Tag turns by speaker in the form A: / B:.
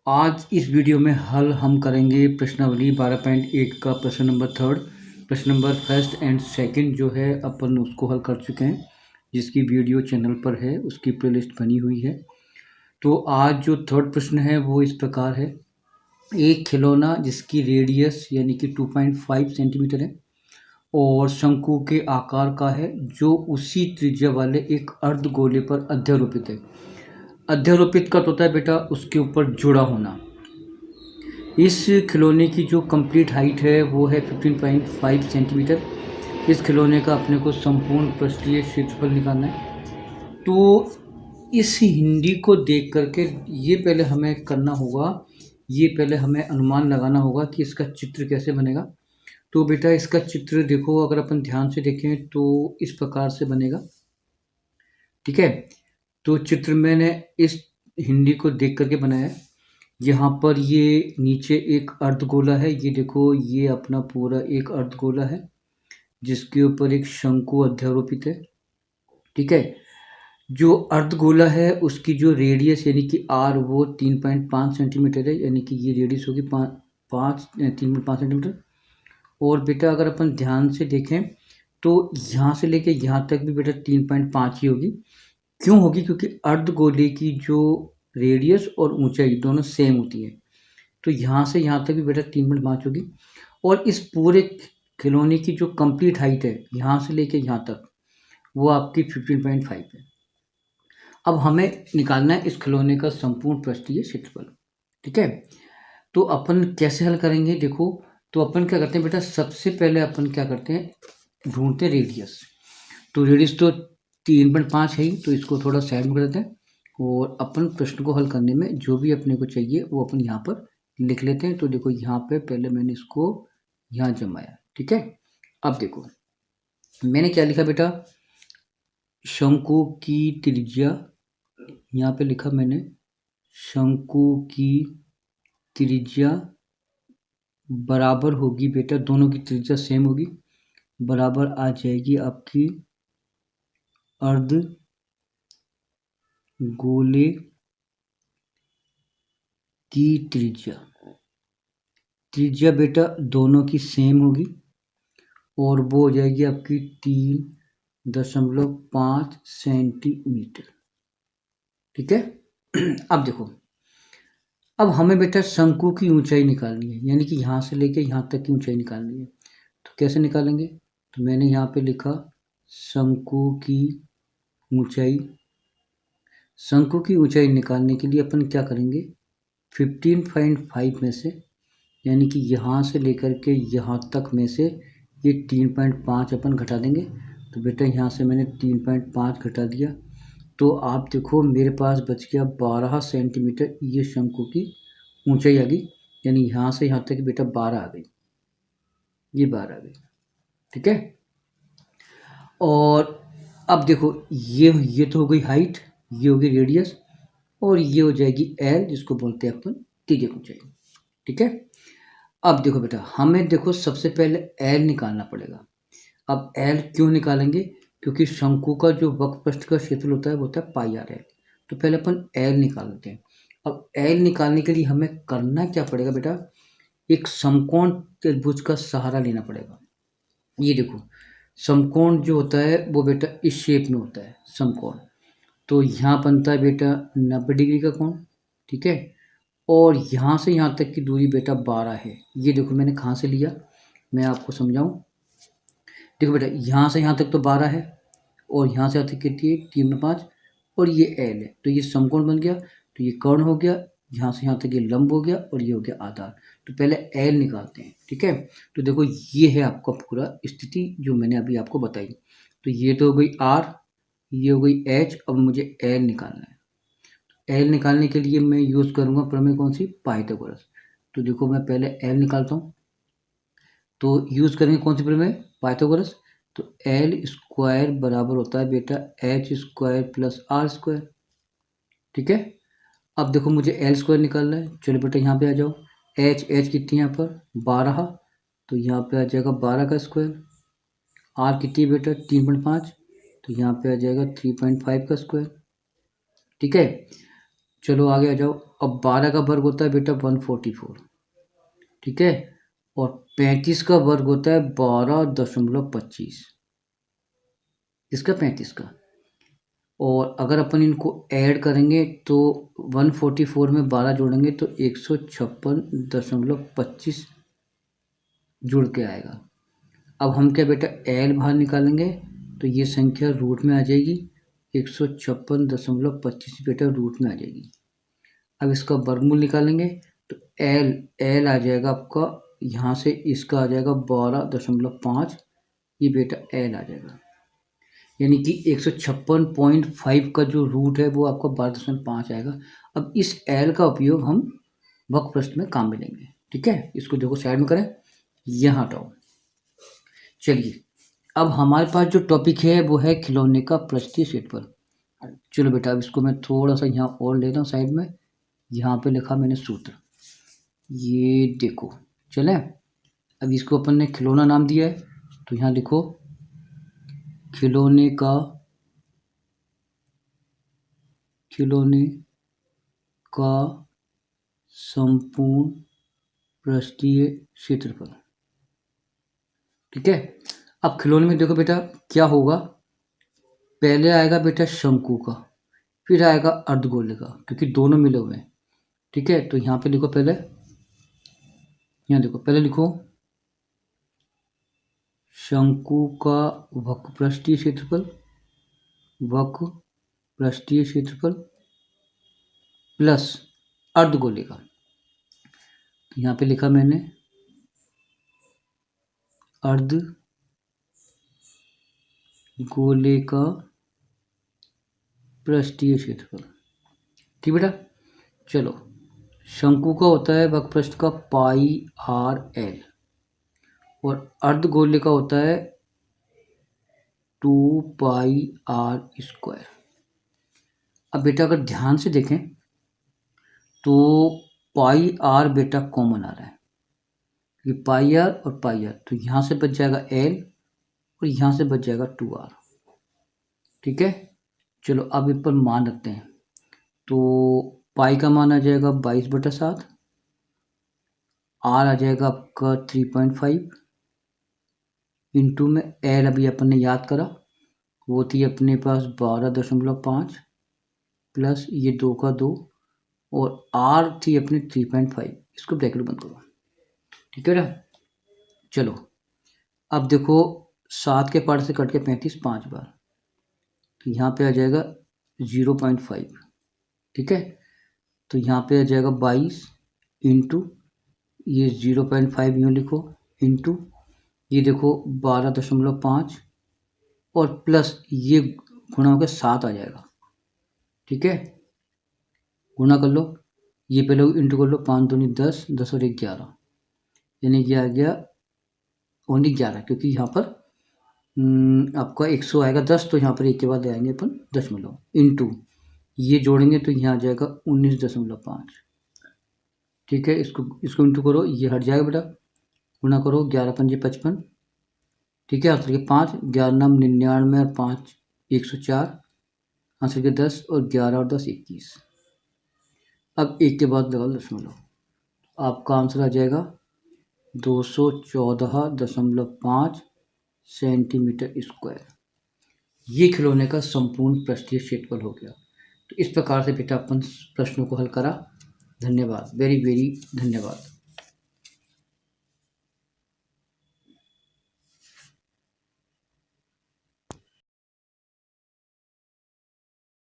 A: आज इस वीडियो में हल हम करेंगे प्रश्नावली 12.8 का प्रश्न नंबर 3। प्रश्न नंबर फर्स्ट एंड सेकंड जो है अपन उसको हल कर चुके हैं, जिसकी वीडियो चैनल पर है, उसकी प्लेलिस्ट बनी हुई है। तो आज जो थर्ड प्रश्न है वो इस प्रकार है। एक खिलौना जिसकी रेडियस यानी कि 2.5 सेंटीमीटर है और शंकु के आकार का है, जो उसी त्रिज्या वाले एक अर्धगोले पर अध्यारोपित है। अध्यारोपित का होता है बेटा उसके ऊपर जुड़ा होना। इस खिलौने की जो कंप्लीट हाइट है वो है 15.5 सेंटीमीटर। इस खिलौने का अपने को संपूर्ण पृष्ठीय क्षेत्रफल निकालना है। तो इस हिंदी को देख करके ये पहले हमें करना होगा, ये पहले हमें अनुमान लगाना होगा कि इसका चित्र कैसे बनेगा। तो बेटा इसका चित्र देखो, अगर अपन ध्यान से देखें तो इस प्रकार से बनेगा। ठीक है, तो चित्र मैंने इस हिंदी को देख करके बनाया है। यहाँ पर ये नीचे एक अर्धगोला है, ये देखो ये अपना पूरा एक अर्धगोला है जिसके ऊपर एक शंकु अध्यारोपित है। ठीक है, जो अर्धगोला है उसकी जो रेडियस यानी कि आर वो 3.5 सेंटीमीटर है, यानी कि ये रेडियस होगी 3.5 सेंटीमीटर। और बेटा अगर अपन ध्यान से देखें तो यहाँ से लेके यहाँ तक भी बेटा 3.5 ही होगी। क्यों होगी? क्योंकि अर्धगोले की जो रेडियस और ऊंचाई दोनों सेम होती है। तो यहाँ से यहाँ तक भी बेटा 3.5 होगी। और इस पूरे खिलौने की जो कंप्लीट हाइट है यहाँ से लेके यहाँ तक वो आपकी 15.5 है। अब हमें निकालना है इस खिलौने का संपूर्ण पृष्ठीय क्षेत्रफल। ठीक है, तो अपन कैसे हल करेंगे देखो। तो अपन क्या करते हैं बेटा, सबसे पहले अपन क्या करते हैं, ढूंढते हैं रेडियस। तो रेडियस तो 3.5 है ही, तो इसको थोड़ा साइड में कर देते हैं और अपन प्रश्न को हल करने में जो भी अपने को चाहिए वो अपन यहाँ पर लिख लेते हैं। तो देखो यहाँ पे पहले मैंने इसको यहाँ जमाया। ठीक है, अब देखो मैंने क्या लिखा बेटा, शंकु की त्रिज्या, यहाँ पे लिखा मैंने शंकु की त्रिज्या बराबर होगी बेटा, दोनों की त्रिज्या सेम होगी, बराबर आ जाएगी आपकी अर्ध गोले की त्रिज्या। त्रिज्या बेटा दोनों की सेम होगी और वो हो जाएगी आपकी 3.5 सेंटीमीटर। ठीक है, अब देखो, अब हमें बेटा शंकु की ऊंचाई निकालनी है, यानी कि यहाँ से लेके यहाँ तक की ऊंचाई निकालनी है। तो कैसे निकालेंगे? तो मैंने यहाँ पे लिखा शंकु की ऊंचाई। शंकु की ऊंचाई निकालने के लिए अपन क्या करेंगे, 15.5 में से, यानी कि यहाँ से लेकर के यहाँ तक में से ये 3.5 अपन घटा देंगे। तो बेटा यहाँ से मैंने 3.5 घटा दिया, तो आप देखो मेरे पास बच गया 12 सेंटीमीटर। ये शंकु की ऊंचाई आ गई, यानी यहाँ से यहाँ तक बेटा 12 आ गई, ये 12 आ गई। ठीक है, और अब देखो ये तो हो गई हाइट, ये होगी रेडियस, और ये हो जाएगी एल, जिसको बोलते हैं अपन त्रिज्या की ऊंचाई। ठीक है, अब देखो बेटा हमें देखो सबसे पहले एल निकालना पड़ेगा। अब एल क्यों निकालेंगे? क्योंकि शंकु का जो वक्रपृष्ठ का क्षेत्रफल होता है वो होता है पाई आर एल। तो पहले अपन एल निकाल लेते हैं। अब एल निकालने के लिए हमें करना क्या पड़ेगा बेटा, एक समकोण त्रिभुज का सहारा लेना पड़ेगा। ये देखो समकोण जो होता है वो बेटा इस शेप में होता है समकोण। तो यहाँ बनता है बेटा 90 डिग्री का कोण। ठीक है, और यहाँ से यहाँ तक की दूरी बेटा 12 है। ये देखो मैंने कहाँ से लिया, मैं आपको समझाऊं। देखो बेटा यहाँ से यहाँ तक तो 12 है और यहाँ से यहाँ तक कितनी है 3.5, और ये एल है, तो ये समकोण बन गया। तो ये कर्ण हो गया, यहाँ से यहाँ तक ये लंब हो गया और ये हो गया आधार। तो पहले एल निकालते हैं। ठीक है, तो देखो ये है आपका पूरा स्थिति जो मैंने अभी आपको बताई। तो ये तो हो गई आर, ये हो गई एच। अब मुझे एल निकालना है। एल निकालने के लिए मैं यूज़ करूँगा प्रमेय कौन सी, पाइथागोरस। तो देखो मैं पहले एल निकालता हूँ, तो यूज़ करेंगे कौन सी प्रमेय, पाइथागोरस। तो एल स्क्वायर बराबर होता है बेटा H square plus R square. ठीक है, अब देखो मुझे एल स्क्वायर निकालना है। चलो बेटा यहाँ पे आ जाओ, एच कितनी है यहाँ पर 12, तो यहाँ पे आ जाएगा 12 का स्क्वायर। आर कितनी है बेटा 3.5, तो यहाँ पे आ जाएगा 3.5 का स्क्वायर। ठीक है, चलो आगे आ जाओ। अब 12 का वर्ग होता है बेटा 144, ठीक है, और 35 का वर्ग होता है 12.25, इसका 35 का। और अगर अपन इनको ऐड करेंगे तो 144 में 12 जोड़ेंगे तो 156.25 जुड़ के आएगा। अब हम क्या बेटा एल बाहर निकालेंगे तो ये संख्या रूट में आ जाएगी, 156.25 बेटा रूट में आ जाएगी। अब इसका वर्गमूल निकालेंगे तो एल एल आ जाएगा आपका, यहाँ से इसका आ जाएगा 12.5, ये बेटा एल आ जाएगा, यानी कि 156.5 का जो रूट है वो आपका 12.5 आएगा। अब इस एल का उपयोग हम वक्र प्रश्न में काम में लेंगे, ठीक है। इसको देखो साइड में करें, यहाँ हटाओ। चलिए अब हमारे पास जो टॉपिक है वो है खिलौने का पृष्ठीय क्षेत्रफल। चलो बेटा अब इसको मैं थोड़ा सा यहाँ और ले रहा हूँ साइड में, यहाँ पे लिखा मैंने सूत्र, ये देखो चले। अब इसको अपन ने खिलौना नाम दिया है तो यहाँ लिखो खिलौने का संपूर्ण पृष्ठीय क्षेत्रफल, ठीक है। अब खिलौने में देखो बेटा क्या होगा, पहले आएगा बेटा शंकु का, फिर आएगा अर्धगोले का, क्योंकि दोनों मिले हुए हैं, ठीक है। तो यहाँ पे लिखो पहले, यहाँ देखो पहले लिखो शंकु का वक्र पृष्ठीय क्षेत्रफल प्लस अर्धगोले का। तो यहाँ पे लिखा मैंने अर्धगोले का पृष्ठीय क्षेत्रफल, ठीक बेटा। चलो शंकु का होता है वक्र पृष्ठ का पाई आर एल, और अर्धगोले का होता है 2 पाई आर स्क्वायर। अब बेटा अगर ध्यान से देखें तो पाई आर बेटा कॉमन आ रहा है, ये पाई आर और पाई आर, तो यहाँ से बच जाएगा एल और यहाँ से बच जाएगा 2r, ठीक है। चलो अब इस पर मान रखते हैं, तो पाई का मान आ जाएगा 22/7, आर आ जाएगा आपका 3.5, इंटू में एल अभी अपन ने याद करा वो थी अपने पास 12.5 प्लस ये 2 का 2, और आर थी अपनी 3.5, इसको ब्रैकेट बंद करो, ठीक है ना। चलो अब देखो 7 के पार्ट से कट के 35 5 बार, तो यहाँ पे आ जाएगा 0.5, ठीक है। तो यहाँ पे आ जाएगा 22 इंटू ये 0.5 यूँ लिखो, इंटू ये देखो 12.5 और प्लस ये गुणा होकर 7 आ जाएगा, ठीक है। गुणा कर लो, ये पहले इंटू कर लो, 5 दूनी 10, 10 और 1 11, यानी कि आ गया ओनली 11, क्योंकि यहाँ पर आपका 100 आएगा 10, तो यहाँ पर 1 के बाद ले आएंगे अपन दशमलव, इंटू ये जोड़ेंगे तो यहाँ आ जाएगा 19.5, ठीक है। इसको इंटू करो, ये हट जाएगा बेटा, गुणा करो 11 पंजे 55, ठीक है। आंसर के 5, 11 नाम 99 और 5 104, आंसर के 10 और 11 और 10 21। अब 1 के बाद लगा लो दशमलव, आपका आंसर आ जाएगा 214.5 सेंटीमीटर स्क्वायर। ये खिलौने का संपूर्ण पृष्ठीय क्षेत्रफल हो गया। तो इस प्रकार से बेटा अपन प्रश्नों को हल करा। धन्यवाद, वेरी वेरी धन्यवाद।